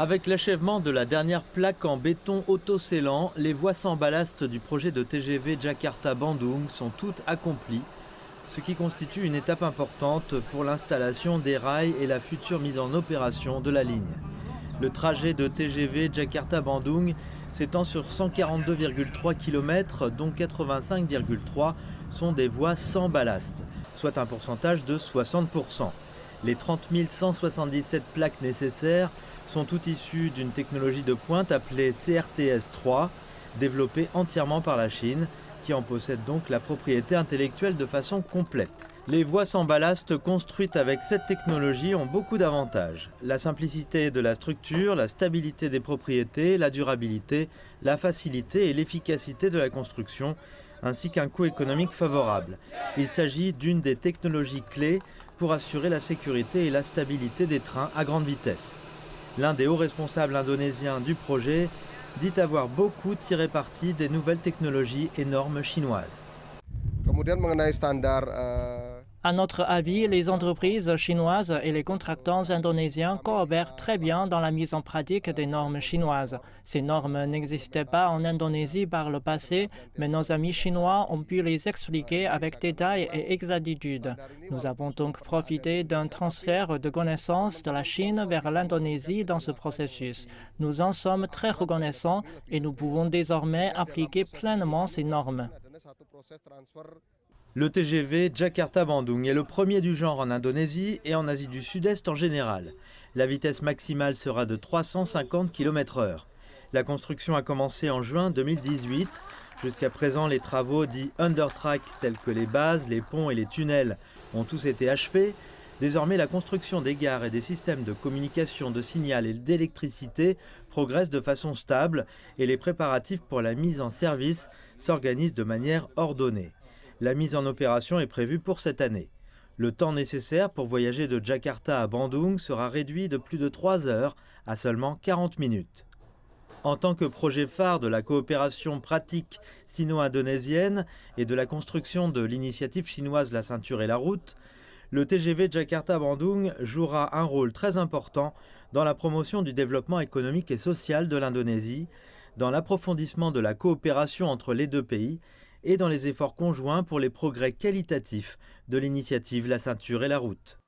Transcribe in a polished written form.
Avec l'achèvement de la dernière plaque en béton autoscellant, les voies sans ballast du projet de TGV Jakarta-Bandung sont toutes accomplies, ce qui constitue une étape importante pour l'installation des rails et la future mise en opération de la ligne. Le trajet de TGV Jakarta-Bandung s'étend sur 142,3 km, dont 85,3 sont des voies sans ballast, soit un pourcentage de 60%. Les 30 177 plaques nécessaires sont toutes issues d'une technologie de pointe appelée CRTS-3, développée entièrement par la Chine, qui en possède donc la propriété intellectuelle de façon complète. Les voies sans ballast construites avec cette technologie ont beaucoup d'avantages. La simplicité de la structure, la stabilité des propriétés, la durabilité, la facilité et l'efficacité de la construction, ainsi qu'un coût économique favorable. Il s'agit d'une des technologies clés pour assurer la sécurité et la stabilité des trains à grande vitesse. L'un des hauts responsables indonésiens du projet dit avoir beaucoup tiré parti des nouvelles technologies et normes chinoises. À notre avis, les entreprises chinoises et les contractants indonésiens coopèrent très bien dans la mise en pratique des normes chinoises. Ces normes n'existaient pas en Indonésie par le passé, mais nos amis chinois ont pu les expliquer avec détail et exactitude. Nous avons donc profité d'un transfert de connaissances de la Chine vers l'Indonésie dans ce processus. Nous en sommes très reconnaissants et nous pouvons désormais appliquer pleinement ces normes. Le TGV Jakarta-Bandung est le premier du genre en Indonésie et en Asie du Sud-Est en général. La vitesse maximale sera de 350 km/h. La construction a commencé en juin 2018. Jusqu'à présent, les travaux dits undertrack tels que les bases, les ponts et les tunnels ont tous été achevés. Désormais, la construction des gares et des systèmes de communication, de signal et d'électricité progresse de façon stable et les préparatifs pour la mise en service s'organisent de manière ordonnée. La mise en opération est prévue pour cette année. Le temps nécessaire pour voyager de Jakarta à Bandung sera réduit de plus de 3 heures à seulement 40 minutes. En tant que projet phare de la coopération pratique sino-indonésienne et de la construction de l'initiative chinoise La Ceinture et la Route, le TGV Jakarta-Bandung jouera un rôle très important dans la promotion du développement économique et social de l'Indonésie, dans l'approfondissement de la coopération entre les deux pays et dans les efforts conjoints pour les progrès qualitatifs de l'initiative La Ceinture et la Route.